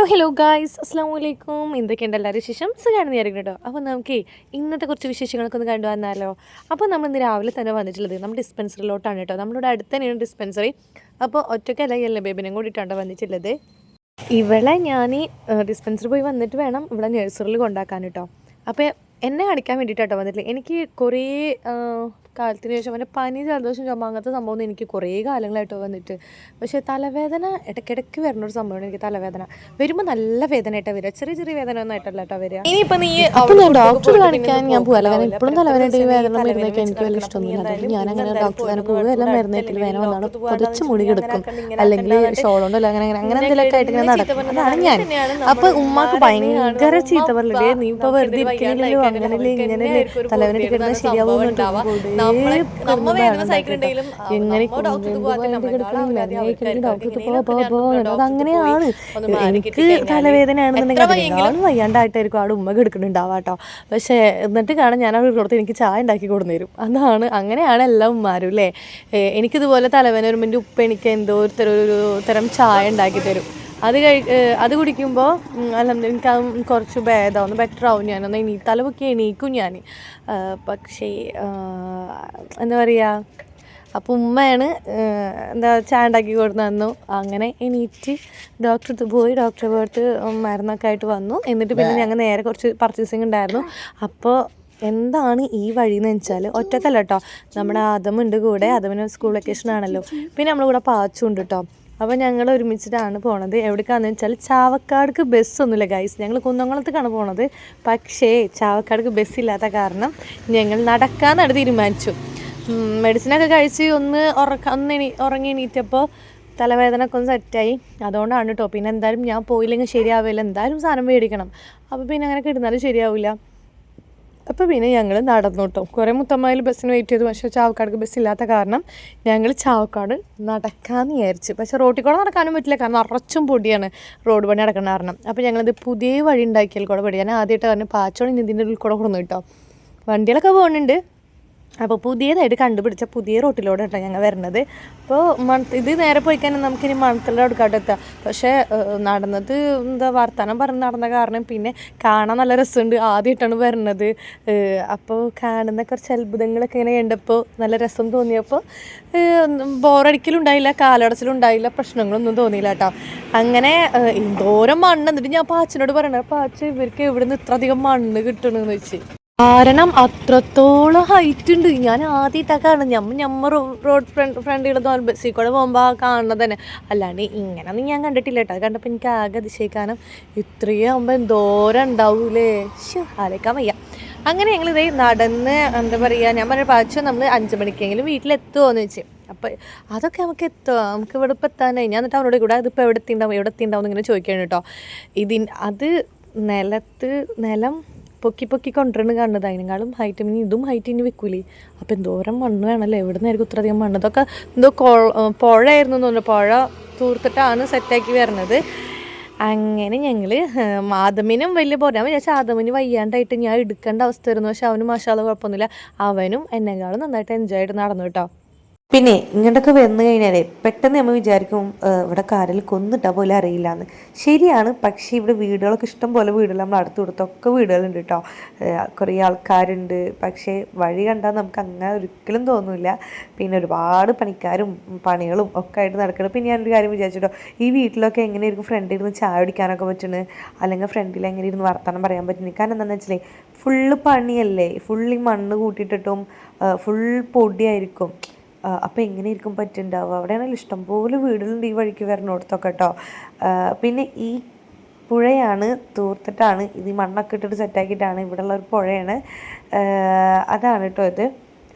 Hello guys, അസ്സാം വലൈക്കും. എന്തൊക്കെയുണ്ട് എല്ലാവരും വിശേഷം? സുഖമാണെന്ന് വിചാരിക്കണം കേട്ടോ. അപ്പോൾ നമുക്ക് ഇന്നത്തെ കുറച്ച് വിശേഷങ്ങളൊക്കെ ഒന്ന് കണ്ടു വന്നാലോ. അപ്പോൾ നമ്മൾ ഇന്ന് രാവിലെ തന്നെ വന്നിട്ടുള്ളത് നമ്മുടെ ഡിസ്പെൻസറിലോട്ടാണ് കേട്ടോ. നമ്മുടെ അടുത്ത് തന്നെയാണ് ഡിസ്പെൻസറി. അപ്പോൾ ഒറ്റയ്ക്കല്ല എല്ലാ ബേബിനെയും കൂടിയിട്ടാണ് വന്നിട്ടുള്ളത്. ഇവളെ ഞാൻ ഡിസ്പെൻസറി പോയി വന്നിട്ട് വേണം ഇവിടെ നഴ്സറിയിൽ കൊണ്ടാക്കാൻ കേട്ടോ. അപ്പോൾ എന്നെ കാണിക്കാൻ വേണ്ടിയിട്ടോ വന്നിട്ടില്ല. എനിക്ക് കുറേ കാലത്തിന് ശേഷം അവൻ്റെ പനി, ജലദോഷം, ചുമ അങ്ങനത്തെ സംഭവം എനിക്ക് കുറേ കാലങ്ങളായിട്ടോ വന്നിട്ട്. പക്ഷേ തലവേദന ഇടയ്ക്കിടയ്ക്ക് വരുന്നൊരു സംഭവമാണ്. എനിക്ക് തലവേദന വരുമ്പോൾ നല്ല വേദനയായിട്ടാണ് വരിക, ചെറിയ ചെറിയ വേദന ഒന്നും ആയിട്ടല്ല കേട്ടോ വരിക. ഇനിയിപ്പോൾ നീ ഞാൻ ഡോക്ടർ കാണിക്കാൻ ഞാൻ പോകാല്ല, കാരണം ഇപ്പോഴും തലവേദനയുടെ വേദന മരുന്നൊക്കെ എനിക്ക് വലിയ ഇഷ്ടമൊന്നുമില്ല. അതുകൊണ്ട് ഞാനങ്ങനെ ഡോക്ടറെ പോകുക, എല്ലാം മരുന്നേറ്റിൽ വേദന വന്നാണ് പൊതിച്ച് മുടി കിടക്കും, അല്ലെങ്കിൽ ഷോളുണ്ടോ അങ്ങനെ എന്തെങ്കിലുമൊക്കെ ആയിട്ട് ഇങ്ങനെ നടക്കും. അതാണ് ഞാൻ. അപ്പോൾ ഉമ്മാക്ക് ഭയങ്കര ചീത്ത പറയലേ, നീ ഇപ്പോൾ വെറുതെ ഇരിക്കണില്ലല്ലോ, അങ്ങനെയല്ലേ ഇങ്ങനെയല്ലേ തലവേദന കിടന്നാൽ ശരിയാവുന്നുണ്ടോ, അതങ്ങനെയാണ്. എനിക്ക് തലവേദനയാണെന്നുണ്ടെങ്കിൽ വയ്യാണ്ടായിട്ടായിരിക്കും അവിടെ ഉമ്മ കിടക്കുന്നുണ്ടാവാട്ടോ. പക്ഷേ എന്നിട്ട് കാണാൻ ഞാൻ അവിടെ കൊടുത്ത് എനിക്ക് ചായ ഉണ്ടാക്കി കൊടുന്നു തരും. അങ്ങനെയാണ് എല്ലാ ഉമ്മാരും അല്ലേ. എനിക്കിതുപോലെ തലവേദന വരുമ്പോൾ എൻ്റെ ഉപ്പ എനിക്ക് എന്തോ ഒരു തരം ചായ ഉണ്ടാക്കി തരും. അത് കുടിക്കുമ്പോൾ എനിക്ക് കുറച്ച് ഭേദമാവും, ബെറ്റർ ആവും. ഞാനൊന്ന് തലപൊക്കി എണീക്കും ഞാൻ. പക്ഷേ എന്താ പറയുക, അപ്പോൾ ഉമ്മയാണ് ചായ ഉണ്ടാക്കി കൊടുത്തു തന്നു. അങ്ങനെ എണീറ്റ് ഡോക്ടറെ പോയി, ഡോക്ടറെ പോയിട്ട് മരുന്നൊക്കെ ആയിട്ട് വന്നു. എന്നിട്ട് പിന്നെ ഞങ്ങൾ നേരെ കുറച്ച് പർച്ചേസിങ് ഉണ്ടായിരുന്നു. അപ്പോൾ എന്താണ് ഈ വഴിയെന്ന് വെച്ചാൽ ഒറ്റക്കല്ല കേട്ടോ, നമ്മുടെ ആദമുണ്ട് കൂടെ. ആദമിന് സ്കൂൾ വെക്കേഷൻ ആണല്ലോ. പിന്നെ നമ്മുടെ കൂടെ പാച്ചുണ്ട് കേട്ടോ. അപ്പോൾ ഞങ്ങൾ ഒരുമിച്ചിട്ടാണ് പോണത്. എവിടേക്കാണെന്ന് വെച്ചാൽ ചാവക്കാടേക്ക് ബസ്സൊന്നുമില്ല ഗൈസ്. ഞങ്ങൾ കുന്നംകുളത്തേക്കാണ് പോണത്. പക്ഷേ ചാവക്കാടേക്ക് ബസ്സില്ലാത്ത കാരണം ഞങ്ങൾ നടക്കാമെന്നാണ് തീരുമാനിച്ചു. മെഡിസിനൊക്കെ കഴിച്ച് ഒന്ന് ഉറങ്ങി എണീറ്റപ്പോൾ തലവേദനയൊക്കെ ഒന്ന് സെറ്റായി. അതുകൊണ്ടാണ് കേട്ടോ. പിന്നെ എന്തായാലും ഞാൻ പോയില്ലെങ്കിൽ ശരിയാവില്ല, എന്തായാലും സാധനം മേടിക്കണം. അപ്പോൾ പിന്നെ അങ്ങനെ കിടന്നാലും ശരിയാവില്ല. അപ്പോൾ പിന്നെ ഞങ്ങൾ നടന്നു കേട്ടോ. കുറേ മുത്തമ്മയിൽ ബസ്സിന് വെയിറ്റ് ചെയ്തു. പക്ഷേ ചാവക്കാടേക്ക് ബസ്സില്ലാത്ത കാരണം ഞങ്ങൾ ചാവക്കാട് നടക്കാമെന്ന് വിചാരിച്ചു. പക്ഷേ റോട്ടിൽ കൂടെ നടക്കാനും പറ്റില്ല, കാരണം നിറച്ചും പൊടിയാണ് റോഡ് പണി നടക്കണ കാരണം. അപ്പോൾ ഞങ്ങളിത് പുതിയ വഴി ഉണ്ടാക്കിയാൽ കൂടെ പടി. ഞാൻ ആദ്യമായിട്ട് പറഞ്ഞ് പാച്ചോളം ഇതിൻ്റെ ഉള്ളിൽ കൂടെ കൊടുന്നു കേട്ടോ. വണ്ടികളൊക്കെ പോകുന്നുണ്ട്. അപ്പോൾ പുതിയതായിട്ട് കണ്ടുപിടിച്ച പുതിയ റോട്ടിലൂടെ കേട്ടോ ഞങ്ങൾ വരുന്നത്. അപ്പോൾ ഇത് നേരെ പോയി കഴിഞ്ഞാൽ നമുക്കിനി മണത്തലിൻ്റെ അടുക്കാട്ട് എത്താം. പക്ഷേ നടന്നത് വർത്തമാനം പറഞ്ഞ് നടന്ന കാരണം പിന്നെ കാണാൻ നല്ല രസമുണ്ട്. ആദ്യമായിട്ടാണ് വരുന്നത്. അപ്പോൾ കാണുന്ന കുറച്ച് അത്ഭുതങ്ങളൊക്കെ ഇങ്ങനെ കണ്ടപ്പോൾ നല്ല രസം തോന്നിയപ്പോൾ ബോറടിക്കലുണ്ടായില്ല, കാലടച്ചിലുണ്ടായില്ല, പ്രശ്നങ്ങളൊന്നും തോന്നിയില്ല കേട്ടോ. അങ്ങനെ എന്തോരം മണ്ണ്. എന്നിട്ട് ഞാൻ പാച്ചിനോട് പറയണത്, പാച്ച് ഇവർക്ക് എവിടെ നിന്ന് ഇത്ര അധികം മണ്ണ് കിട്ടണമെന്ന് വെച്ച്. കാരണം അത്രത്തോളം ഹൈറ്റ് ഉണ്ട്. ഞാൻ ആദ്യമായിട്ടാണ് കാണുന്നത്. ഞമ്മ റോഡ് ഫ്രണ്ടിലുള്ള ബസ്സിൽ കൂടെ പോകുമ്പോൾ കാണുന്നത് തന്നെ, അല്ലാണ്ട് ഇങ്ങനെയൊന്നും ഞാൻ കണ്ടിട്ടില്ല കേട്ടോ. അത് കണ്ടപ്പോൾ എനിക്ക് ആകെ അതിശയിക്കാനും, ഇത്രയും ആകുമ്പോൾ എന്തോരം ഉണ്ടാവൂലേ, ആലോചിക്കാൻ വയ്യ. അങ്ങനെ ഞങ്ങളിതേ നടന്ന് എന്താ പറയുക, ഞാൻ പറഞ്ഞ പാച്ചു നമ്മൾ 5 മണിക്കെങ്കിലും വീട്ടിലെത്തുമോ എന്ന് വെച്ച്. അപ്പോൾ അതൊക്കെ നമുക്ക് എത്തുക, നമുക്ക് ഇവിടെ ഇപ്പം എത്താനായി. ഞാൻ എന്നിട്ട് അവരോട് കൂടെ അതിപ്പോൾ എവിടെ എത്തിണ്ടാവും ഇങ്ങനെ ചോദിക്കുകയാണ് കേട്ടോ. അത് നിലം പൊക്കി കൊണ്ടുവരുന്ന കാണുന്നത്. അതിനേക്കാളും ഹൈറ്റ് ഇതും ഹൈറ്റ് ഇനി വെക്കൂലേ. അപ്പോൾ എന്തോരം മണ്ണ് വേണമല്ലോ, എവിടെ നിന്നായിരിക്കും ഇത്രയധികം മണ്ണ്. ഇതൊക്കെ എന്തോ പുഴയായിരുന്നു എന്ന് തോന്നുന്നു. പുഴ തൂർത്തിട്ടാണ് സെറ്റാക്കി വരുന്നത്. അങ്ങനെ ഞങ്ങൾ ആദമിനും വലിയ ഞാൻ വിചാരിച്ചാൽ ആദമിന് വയ്യാണ്ടായിട്ട് ഞാൻ എടുക്കേണ്ട അവസ്ഥ വരുന്നു. പക്ഷെ അവന് മാഷാള്ള കുഴപ്പമൊന്നുമില്ല. അവനും എന്നെക്കാളും നന്നായിട്ട് എൻജോയ് ആയിട്ട് നടന്നു കേട്ടോ. പിന്നെ ഇങ്ങോട്ടൊക്കെ വന്നു കഴിഞ്ഞാലേ പെട്ടെന്ന് നമ്മൾ വിചാരിക്കും ഇവിടെ കാരിൽ കൊന്നിട്ടാൽ പോലും അറിയില്ല എന്ന്. ശരിയാണ്. പക്ഷേ ഇവിടെ വീടുകളൊക്കെ ഇഷ്ടം പോലെ വീടുകൾ, നമ്മൾ അടുത്ത് കൊടുത്തൊക്കെ വീടുകളുണ്ട് കേട്ടോ. കുറേ ആൾക്കാരുണ്ട്. പക്ഷേ വഴി കണ്ടാൽ നമുക്ക് അങ്ങനെ ഒരിക്കലും തോന്നില്ല. പിന്നെ ഒരുപാട് പണിക്കാരും പണികളും ഒക്കെ ആയിട്ട് നടക്കണം. പിന്നെ ഞാനൊരു കാര്യം വിചാരിച്ചിട്ടോ, ഈ വീട്ടിലൊക്കെ എങ്ങനെയായിരിക്കും ഫ്രണ്ടിൽ ഇരുന്ന് ചായ കുടിക്കാനൊക്കെ പറ്റുന്നത്, അല്ലെങ്കിൽ ഫ്രണ്ടിൽ എങ്ങനെ ഇരുന്ന് വർത്തമാനം പറയാൻ പറ്റുന്നത്. കാരണം എന്താണെന്ന് വെച്ചാൽ ഫുള്ള് പണിയല്ലേ, ഫുള്ളി മണ്ണ് കൂട്ടിയിട്ടിട്ടും ഫുൾ പൊടിയായിരിക്കും. അപ്പോൾ എങ്ങനെയായിരിക്കും പറ്റുന്നുണ്ടാവുക. അവിടെയാണെങ്കിൽ ഇഷ്ടംപോലെ വീടുകളുണ്ട് ഈ വഴിക്ക് വരണോടത്തൊക്കെ കേട്ടോ. പിന്നെ ഈ പുഴയാണ് തൂർത്തിട്ടാണ് ഇത്, മണ്ണൊക്കെ ഇട്ടിട്ട് സെറ്റാക്കിയിട്ടാണ് ഇവിടെ ഉള്ള ഒരു പുഴയാണ്. അതാണ് കേട്ടോ ഇത്.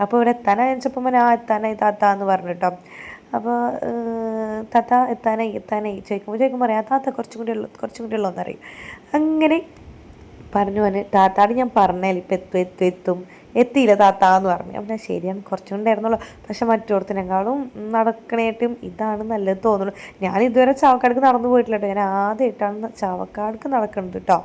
അപ്പോൾ ഇവിടെ എത്താനായി വെച്ചപ്പോൾ എത്താനായി താത്ത എന്ന് പറഞ്ഞു കേട്ടോ. അപ്പോൾ താത്ത എത്താനായി ചോദിക്കുമ്പോൾ പറയാം, താത്ത കുറച്ചും കൂടി ഉള്ളൂ എന്നറിയും. അങ്ങനെ പറഞ്ഞു താത്താട് ഞാൻ പറഞ്ഞാൽ ഇപ്പം എത്തും എത്തിയില്ല താത്ത എന്ന് പറഞ്ഞു. അപ്പം ശരിയാണ്, കുറച്ചും കൂടെ പക്ഷെ മറ്റോടത്തിനേക്കാളും നടക്കണേട്ടും ഇതാണ് നല്ലത് തോന്നുന്നു. ഞാൻ ഇതുവരെ ചാവക്കാടേക്ക് നടന്നു പോയിട്ടില്ല കേട്ടോ. ഞാൻ ആദ്യമായിട്ടാണ് ചാവക്കാടേക്ക് നടക്കുന്നത് കേട്ടോ.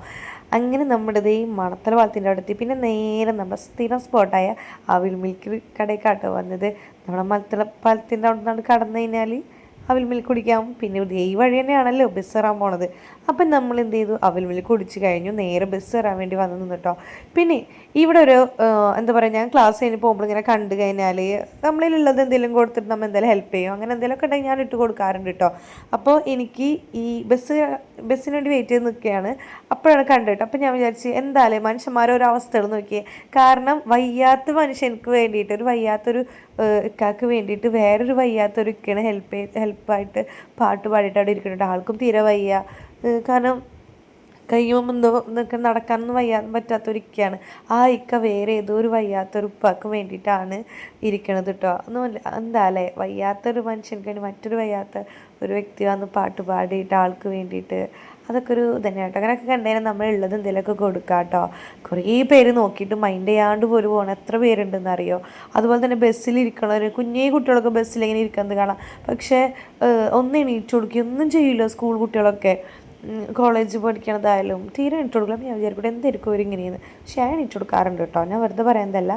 അങ്ങനെ നമ്മുടെ ഈ മണത്തല പാലത്തിൻ്റെ അടുത്ത് പിന്നെ നേരെ നമ്മുടെ സ്ഥിരം സ്പോട്ടായ അവിൽ മിൽക്ക് കടയിലേക്കാട്ടോ വന്നത്. നമ്മുടെ മണത്തല പാലത്തിൻ്റെ അവിടെ നിന്നാണ് കടന്നു കഴിഞ്ഞാൽ അവിൽ മിൽക്ക് കുടിക്കാം. പിന്നെ ഈ വഴി തന്നെയാണല്ലോ ബസ് കയറാൻ പോണത്. അപ്പം നമ്മൾ എന്ത് ചെയ്തു, അവിൽ മിൽക്ക് കുടിച്ച് കഴിഞ്ഞു നേരെ ബസ് കയറാൻ വേണ്ടി വന്നു നിന്നിട്ടോ. പിന്നെ ഇവിടെ ഒരു എന്താ പറയുക, ഞാൻ ക്ലാസ് കഴിഞ്ഞ് പോകുമ്പോൾ ഇങ്ങനെ കണ്ടു കഴിഞ്ഞാൽ നമ്മളിലുള്ളത് എന്തെങ്കിലും കൊടുത്തിട്ട് നമ്മൾ എന്തെങ്കിലും ഹെൽപ്പ് ചെയ്യും, അങ്ങനെ എന്തെങ്കിലുമൊക്കെ ഉണ്ടെങ്കിൽ ഞാൻ ഇട്ട് കൊടുക്കാറുണ്ട് കേട്ടോ. അപ്പോൾ എനിക്ക് ഈ ബസ്സിന് വേണ്ടി വെയിറ്റ് ചെയ്ത് നിൽക്കുകയാണ്. അപ്പോഴാണ് കണ്ടിട്ട്. അപ്പം ഞാൻ വിചാരിച്ച് എന്തായാലും മനുഷ്യന്മാരോരോ അവസ്ഥകൾ നോക്കിയേ. കാരണം വയ്യാത്ത മനുഷ്യർക്ക് വേണ്ടിയിട്ട്, ഒരു വയ്യാത്തൊരു ഇക്കാക്ക് വേണ്ടിയിട്ട് വേറൊരു വയ്യാത്തൊരു ഇക്കാണ് ഹെൽപ്പായിട്ട് പാട്ട് പാടിയിട്ട് അവിടെ ഇരിക്കുന്നുണ്ട്. ആൾക്കും തീരെ വയ്യ, കാരണം കയ്യും എന്തോ എന്നൊക്കെ നടക്കാനൊന്നും പറ്റാത്തൊരിക്കയാണ്. ആ ഇക്ക വേറെ ഏതോ ഒരു വയ്യാത്തൊരു ഉപ്പാക്ക് വേണ്ടിയിട്ടാണ് ഇരിക്കണത് കേട്ടോ. ഒന്നുമില്ല, എന്താ അല്ലേ, വയ്യാത്തൊരു മനുഷ്യർക്ക് വേണ്ടി മറ്റൊരു വയ്യാത്ത ഒരു വ്യക്തി വന്ന് പാട്ട് പാടിയിട്ട് ആൾക്ക് വേണ്ടിയിട്ട്, അതൊക്കെ ഒരു തന്നെ കേട്ടോ. അങ്ങനെയൊക്കെ കണ്ടുകഴിഞ്ഞാൽ നമ്മളുള്ളത് എന്തെങ്കിലുമൊക്കെ കൊടുക്കാം കേട്ടോ. കുറേ പേര് നോക്കിയിട്ട് മൈൻഡ് ചെയ്യാണ്ട് പോലും പോകണം എത്ര പേരുണ്ടെന്ന് അറിയോ. അതുപോലെ തന്നെ ബസ്സിലിരിക്കണവർ, കുഞ്ഞേ കുട്ടികളൊക്കെ ബസ്സിലിങ്ങനെ ഇരിക്കുന്നത് കാണാം. പക്ഷേ ഒന്ന് എണീറ്റ് കൊടുക്കുക ഒന്നും ചെയ്യില്ല. സ്കൂൾ കുട്ടികളൊക്കെ കോളേജ് പഠിക്കണതായാലും തീരെ എണീറ്റ് കൊടുക്കില്ല. ഞാൻ വിചാരിക്കട്ടെ എന്തായിരിക്കും ഒരു ഇങ്ങനെയെന്ന്. പക്ഷേ ഞാൻ എണീറ്റ് കൊടുക്കാറുണ്ട് കേട്ടോ. ഞാൻ വെറുതെ പറയുന്നതല്ല,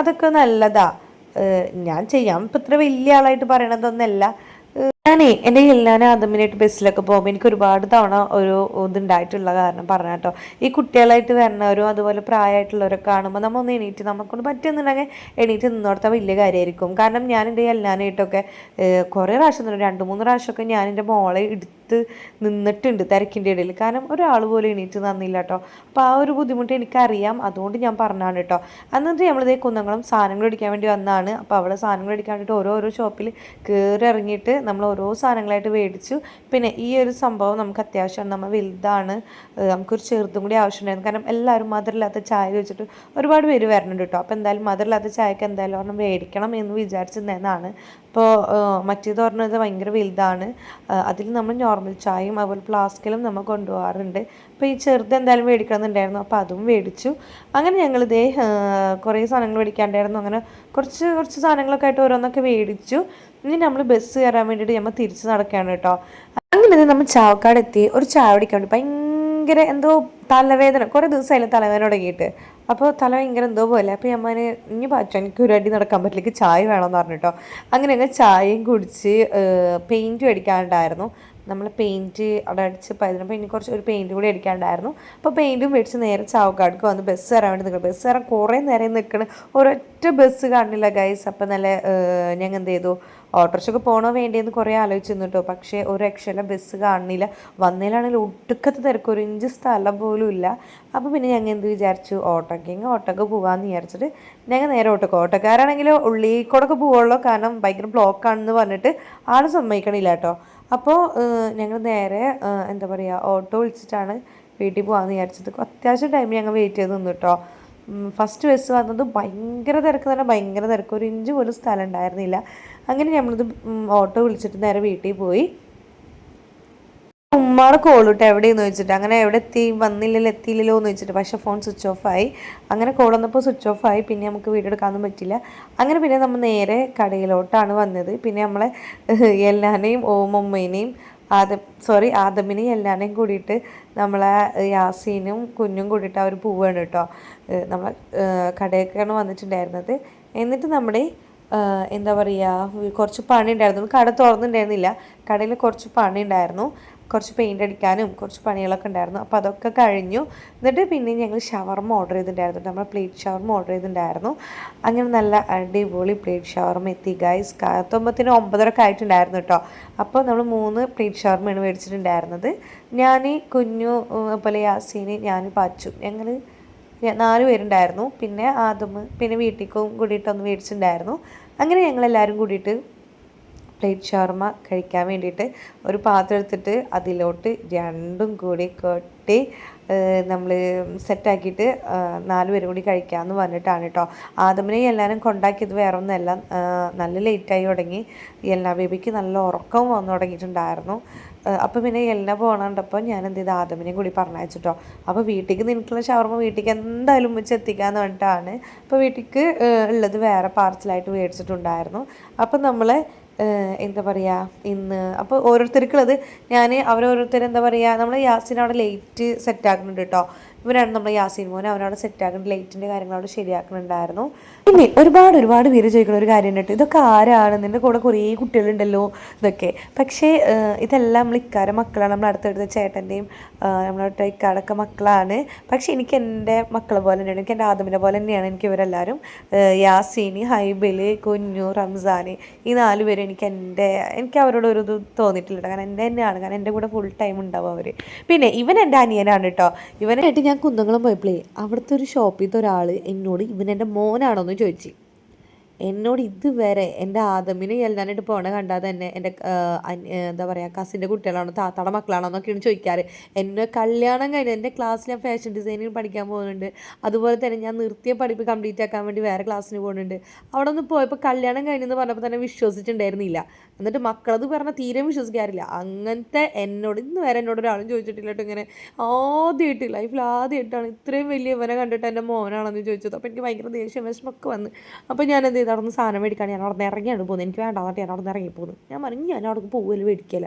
അതൊക്കെ നല്ലതാ. ഞാൻ ചെയ്യാം, ഇപ്പം ഇത്ര വലിയ ആളായിട്ട് പറയണതൊന്നല്ല. ഞാനേ എൻ്റെ എല്ലാവരും ആദ്യമായിട്ട് ബസ്സിലൊക്കെ പോകുമ്പോൾ എനിക്ക് ഒരുപാട് തവണ ഒരു ഇതുണ്ടായിട്ടുള്ള കാരണം പറഞ്ഞ കേട്ടോ. ഈ കുട്ടികളായിട്ട് വരണവരും അതുപോലെ പ്രായമായിട്ടുള്ളവരൊക്കെ കാണുമ്പോൾ നമ്മൾ ഒന്ന് എണീറ്റ് നമുക്കൊന്ന് പറ്റുന്നുണ്ടെങ്കിൽ എണീറ്റ് നിന്നോടത്താൽ വലിയ കാര്യമായിരിക്കും. കാരണം ഞാൻ എൻ്റെ എല്ലാനായിട്ടൊക്കെ കുറേ പ്രാവശ്യം 2-3 പ്രാവശ്യമൊക്കെ ഞാൻ എൻ്റെ മോളെ നിന്നിട്ടുണ്ട് തിരക്കിൻ്റെ ഇടയിൽ. കാരണം ഒരാൾ പോലും എണീറ്റ് തന്നില്ല കേട്ടോ. അപ്പോൾ ആ ഒരു ബുദ്ധിമുട്ട് എനിക്കറിയാം, അതുകൊണ്ട് ഞാൻ പറഞ്ഞാണ് കേട്ടോ. എന്നിട്ട് നമ്മളിതേ കുന്നംകുളം സാധനങ്ങൾ അടിക്കാൻ വേണ്ടി വന്നതാണ്. അപ്പോൾ അവിടെ സാധനങ്ങൾ അടിക്കാൻ വേണ്ടിയിട്ട് ഓരോ ഷോപ്പിൽ കയറി ഇറങ്ങിയിട്ട് നമ്മൾ ഓരോ സാധനങ്ങളായിട്ട് മേടിച്ചു. പിന്നെ ഈ ഒരു സംഭവം നമുക്ക് അത്യാവശ്യമാണ്, നമ്മൾ വലുതാണ്, നമുക്കൊരു ചെറുതും കൂടി ആവശ്യമുണ്ടായിരുന്നു. കാരണം എല്ലാവരും മധുരമില്ലാത്ത ചായ വെച്ചിട്ട് ഒരുപാട് പേര് വരുന്നുണ്ട് കേട്ടോ. അപ്പോൾ എന്തായാലും മധുരമില്ലാത്ത ചായക്ക് എന്തായാലും ഒരെണ്ണം മേടിക്കണം എന്ന് വിചാരിച്ചിരുന്നതാണ്. അപ്പോൾ മറ്റേത് പറഞ്ഞത് ഭയങ്കര വലുതാണ്, അതിൽ നമ്മൾ നോർമൽ ചായയും അതുപോലെ ഫ്ലാസ്കിലും നമ്മൾ കൊണ്ടുപോകാറുണ്ട്. അപ്പോൾ ഈ ചെറുത് എന്തായാലും മേടിക്കണമെന്നുണ്ടായിരുന്നു, അപ്പോൾ അതും മേടിച്ചു. അങ്ങനെ ഞങ്ങളിതേ കുറേ സാധനങ്ങൾ മേടിക്കാണ്ടായിരുന്നു. അങ്ങനെ കുറച്ച് സാധനങ്ങളൊക്കെ ആയിട്ട് ഓരോന്നൊക്കെ മേടിച്ചു. ഇനി നമ്മൾ ബസ് കയറാൻ വേണ്ടിയിട്ട് നമ്മൾ തിരിച്ച് നടക്കുകയാണ് കേട്ടോ. അങ്ങനെ നമ്മൾ ചാവക്കാട് എത്തി. ഒരു ചായ കുടിക്കാൻ വേണ്ടി ഭയങ്കര എന്തോ തലവേദന, കുറേ ദിവസമായാലും തലവേദന തുടങ്ങിയിട്ട്. അപ്പോൾ തല ഭയങ്കര എന്തോ പോലെ. അപ്പോൾ ഞാൻ ഇനി പറ്റും, എനിക്ക് ഒരു അടി നടക്കാൻ പറ്റില്ല, ചായ വേണമെന്ന് പറഞ്ഞിട്ടോ. അങ്ങനെ ചായയും കുടിച്ച് പെയിൻറ്റ് മേടിക്കാനുണ്ടായിരുന്നു. നമ്മൾ പെയിൻറ്റ് അവിടെ അടിച്ച് പതിനപ്പോൾ ഇനി ഒരു പെയിൻറ്റ് കൂടി അടിക്കാനുണ്ടായിരുന്നു. അപ്പോൾ പെയിൻറ്റും മേടിച്ച് നേരെ ചാവക്കാടേക്ക് വന്ന് ബസ് കയറാൻ വേണ്ടി നിൽക്കണം. ബസ് കയറാൻ കുറേ നേരം നിൽക്കണം, ഒരൊറ്റ ബസ് കാണില്ല ഗൈസ്. അപ്പോൾ നല്ല ഞങ്ങൾ എന്ത് ചെയ്തു, ഓട്ടോറിക്ഷയ്ക്ക് പോകണോ വേണ്ടിയെന്ന് കുറേ ആലോചിച്ചിരുന്നു കേട്ടോ. പക്ഷേ ഒരു രക്ഷയില്ല, ബസ് കാണുന്നില്ല. വന്നതിലാണെങ്കിൽ ഒട്ടുക്കത്തെ തിരക്ക്, ഒരു ഇഞ്ച് സ്ഥലം പോലും ഇല്ല. അപ്പോൾ പിന്നെ ഞങ്ങൾ എന്ത് വിചാരിച്ചു, ഓട്ടോക്ക് പോകാമെന്ന് വിചാരിച്ചിട്ട് ഞങ്ങൾ നേരെ ഓട്ടോക്കാരാണെങ്കിൽ ഉള്ളിക്കൂടൊക്കെ പോവുള്ളൂ, കാരണം ഭയങ്കര ബ്ലോക്കാണെന്ന് പറഞ്ഞിട്ട് ആൾ സമ്മതിക്കണില്ല കേട്ടോ. അപ്പോൾ ഞങ്ങൾ നേരെ എന്താ പറയുക, ഓട്ടോ വിളിച്ചിട്ടാണ് വീട്ടിൽ പോകാമെന്ന് വിചാരിച്ചത്. അത്യാവശ്യം ടൈം ഞങ്ങൾ വെയിറ്റ് ചെയ്ത് നിന്നു കേട്ടോ. ഫസ്റ്റ് ബസ് വന്നത് ഭയങ്കര തിരക്ക്, തന്നെ ഭയങ്കര തിരക്ക്, ഒരു ഇഞ്ച് പോലും സ്ഥലം ഉണ്ടായിരുന്നില്ല. അങ്ങനെ നമ്മളിത് ഓട്ടോ വിളിച്ചിട്ട് നേരെ വീട്ടിൽ പോയി. ഉമ്മാടെ കോൾ ഇട്ട് എവിടെയെന്ന് ചോദിച്ചിട്ട്, അങ്ങനെ എവിടെ എത്തിയില്ലല്ലോ എന്ന് വെച്ചിട്ട്. പക്ഷേ ഫോൺ സ്വിച്ച് ഓഫായി. അങ്ങനെ കോൾ വന്നപ്പോൾ സ്വിച്ച് ഓഫായി. പിന്നെ നമുക്ക് വീഡിയോ എടുക്കാനൊന്നും പറ്റില്ല. അങ്ങനെ പിന്നെ നമ്മൾ നേരെ കടയിലോട്ടാണ് വന്നത്. പിന്നെ നമ്മളെ എല്ലാനെയും ഉമ്മേനെയും ആദമിനെയും എല്ലാനെയും കൂടിയിട്ട് നമ്മളെ യാസീനും കുഞ്ഞും കൂടിയിട്ട് അവർ പോവുകയാണ് കേട്ടോ. നമ്മളെ കടയൊക്കെയാണ് വന്നിട്ടുണ്ടായിരുന്നത്. എന്നിട്ട് നമ്മുടെ എന്താ പറയുക, കുറച്ച് പണി ഉണ്ടായിരുന്നു. കട തുറന്നിട്ടുണ്ടായിരുന്നില്ല, കടയിൽ കുറച്ച് പണി ഉണ്ടായിരുന്നു. കുറച്ച് പെയിൻ്റ് അടിക്കാനും കുറച്ച് പണികളൊക്കെ ഉണ്ടായിരുന്നു. അപ്പോൾ അതൊക്കെ കഴിഞ്ഞു. എന്നിട്ട് പിന്നെ ഞങ്ങൾ ഷവർമ ഓർഡർ ചെയ്തിട്ടുണ്ടായിരുന്നു, നമ്മൾ പ്ലേറ്റ് ഷവർമ ഓർഡർ ചെയ്തിട്ടുണ്ടായിരുന്നു. അങ്ങനെ നല്ല അടിപൊളി പ്ലേറ്റ് ഷവർമ എത്തി ഗൈസ്. 9:30 ആയിട്ടുണ്ടായിരുന്നു കേട്ടോ. അപ്പോൾ നമ്മൾ 3 പ്ലേറ്റ് ഷവർമയാണ് മേടിച്ചിട്ടുണ്ടായിരുന്നത്. ഞാൻ കുഞ്ഞു പോലെ യാസീന്, ഞാൻ പാച്ചു, ഞങ്ങൾ 4 പേരുണ്ടായിരുന്നു. പിന്നെ പിന്നെ വീട്ടിലേക്കും കൂടിയിട്ടൊന്ന് മേടിച്ചിട്ടുണ്ടായിരുന്നു. അങ്ങനെ ഞങ്ങളെല്ലാവരും കൂടിയിട്ട് പ്ലേറ്റ് ഷവർമ കഴിക്കാൻ വേണ്ടിയിട്ട് ഒരു പാത്രം എടുത്തിട്ട് അതിലോട്ട് രണ്ടും കൂടി കൊട്ടി നമ്മൾ സെറ്റാക്കിയിട്ട് 4 പേരും കൂടി കഴിക്കാമെന്ന് പറഞ്ഞിട്ടാണ് കേട്ടോ. ആദമിനെയും എല്ലാവരും കൊണ്ടാക്കിയത് വേറെ ഒന്നുമല്ല, നല്ല ലേറ്റായി തുടങ്ങി. എല്ലാ ബേബിക്ക് നല്ല ഉറക്കം വന്നു തുടങ്ങിയിട്ടുണ്ടായിരുന്നു. അപ്പോൾ പിന്നെ എല്ലാം പോകണുണ്ടപ്പോൾ ഞാൻ എന്ത് ചെയ്ത് ആദമിനെയും കൂടി പറഞ്ഞയച്ചിട്ടോ. അപ്പോൾ വീട്ടിലേക്ക് നിനക്കുള്ള ഷവർമ വീട്ടിലേക്ക് എന്തായാലും വെച്ച് എത്തിക്കാമെന്ന് പറഞ്ഞിട്ടാണ്. അപ്പോൾ വീട്ടിലേക്ക് ഉള്ളത് വേറെ പാർസലായിട്ട് മേടിച്ചിട്ടുണ്ടായിരുന്നു. അപ്പം നമ്മൾ എന്താ പറയുക, ഇന്ന് അപ്പോൾ ഓരോരുത്തർക്കുള്ളത് അവരോരോരുത്തർ എന്താ പറയുക, നമ്മൾ യാസിന് അവിടെ ലേറ്റ് സെറ്റാക്കുന്നുണ്ട് കേട്ടോ. ഇവരാണ് നമ്മുടെ യാസീൻ മോനെ, അവനവിടെ സെറ്റാക്കുന്നുണ്ട്, ലൈറ്റിൻ്റെ കാര്യങ്ങൾ അവിടെ ശരിയാക്കുന്നുണ്ടായിരുന്നു. പിന്നെ ഒരുപാട് പേര് ചോദിക്കുന്ന ഒരു കാര്യം കേട്ടോ, ഇതൊക്കെ ആരാണ്, നിൻ്റെ കൂടെ കുറേ കുട്ടികളുണ്ടല്ലോ ഇതൊക്കെ. പക്ഷേ ഇതെല്ലാം നമ്മൾ ഇക്കാരെ മക്കളാണ്, നമ്മൾ അടുത്തടുത്ത ചേട്ടൻ്റെയും നമ്മളെ ഇക്കാടൊക്കെ മക്കളാണ്. പക്ഷേ എനിക്ക് എൻ്റെ മക്കളെ പോലെ തന്നെയാണ്, എനിക്ക് എൻ്റെ ആദമിനെ പോലെ തന്നെയാണ് എനിക്ക് ഇവരെല്ലാവരും. യാസീന്, ഹൈബില്, കുഞ്ഞു, റംസാൻ, ഈ 4 പേരും എനിക്ക് അവരോട് ഒരു ഇത് തോന്നിയിട്ടില്ല, കാരണം എൻ്റെ തന്നെയാണ്, കാരണം എൻ്റെ കൂടെ ഫുൾ ടൈം ഉണ്ടാവും അവർ. പിന്നെ ഇവൻ എൻ്റെ അനിയനാണ് കേട്ടോ. ഇവനായിട്ട് ഞാൻ കുന്നംകുളം പോയപ്പോഴേ അവിടുത്തെ ഒരു ഷോപ്പിൽ ഒരാൾ എന്നോട് ഇവൻ എൻ്റെ മോനാണോന്ന് ചോദിച്ചു. എന്നോട് ഇതുവരെ എൻ്റെ ആദമിന് എല്ലാനായിട്ട് പോണ കണ്ടാൽ തന്നെ എൻ്റെ എന്താ പറയുക കസിൻ്റെ കുട്ടികളാണോ താത്താടെ മക്കളാണോ എന്നൊക്കെയാണ് ചോദിക്കാറ്. എന്നെ കല്യാണം കഴിഞ്ഞ് എൻ്റെ ക്ലാസ്സിൽ ഞാൻ ഫാഷൻ ഡിസൈനിങ് പഠിക്കാൻ പോകുന്നുണ്ട്, അതുപോലെ തന്നെ ഞാൻ നിർത്തിയ പഠിപ്പ് കംപ്ലീറ്റ് ആക്കാൻ വേണ്ടി വേറെ ക്ലാസ്സിന് പോകുന്നുണ്ട്. അവിടെ നിന്ന് പോയപ്പോൾ കല്യാണം കഴിഞ്ഞെന്ന് പറഞ്ഞപ്പോൾ തന്നെ വിശ്വസിച്ചിട്ടുണ്ടായിരുന്നില്ല. എന്നിട്ട് മക്കളത് പറഞ്ഞാൽ തീരെ വിശ്വസിക്കാറില്ല. അങ്ങനത്തെ എന്നോട് ഇന്ന് വരെ എന്നോട് ഒരാളും ചോദിച്ചിട്ടില്ല കേട്ടോ. ഇങ്ങനെ ആദ്യമായിട്ട് ലൈഫിൽ ആദ്യമായിട്ടാണ് ഇത്രയും വലിയ ഇവനെ കണ്ടിട്ട് എൻ്റെ മോനാണെന്ന് ചോദിച്ചത്. അപ്പോൾ എനിക്ക് ഭയങ്കര ദേഷ്യം വിഷമൊക്കെ വന്ന്. അപ്പോൾ ഞാൻ എന്ത് ചെയ്തു, അവിടെ നിന്ന് സാധനം മേടിക്കാൻ ഞാൻ അവിടെ നിന്ന് ഇറങ്ങിയാണ് പോകുന്നത്. എനിക്ക് വേണ്ടാന്നിട്ട് ഞാൻ അവിടെ നിന്ന് ഇറങ്ങിപ്പോകുന്നു. ഞാൻ പറഞ്ഞു ഞാൻ അവിടെ പോവുകയല്ലോ മേടിക്കല,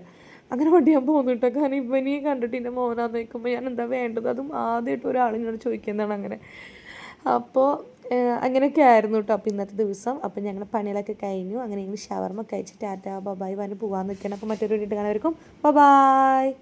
അങ്ങനെ വണ്ടി ഞാൻ പോകുന്നു കേട്ടോ. കാരണം ഇവനെ കണ്ടിട്ട് എൻ്റെ മോനാന്ന് ചോദിക്കുമ്പോൾ ഞാൻ എന്താ വേണ്ടത്, അതും ആദ്യമായിട്ട് ഒരാളിനോട് ചോദിക്കുന്നതാണ് അങ്ങനെ. അപ്പോൾ അങ്ങനെയൊക്കെ ആയിരുന്നു കേട്ടോ അപ്പോൾ ഇന്നത്തെ ദിവസം. അപ്പോൾ ഞങ്ങൾ പണികളൊക്കെ കഴിഞ്ഞു, അങ്ങനെ ഞങ്ങൾ ഷവർമ കഴിച്ച് ടാറ്റ ബബായ് പറഞ്ഞ് പോകാൻ നിൽക്കണം. അപ്പോൾ മറ്റൊരു വീട്ടിൽ കാണാൻ ബബായ്.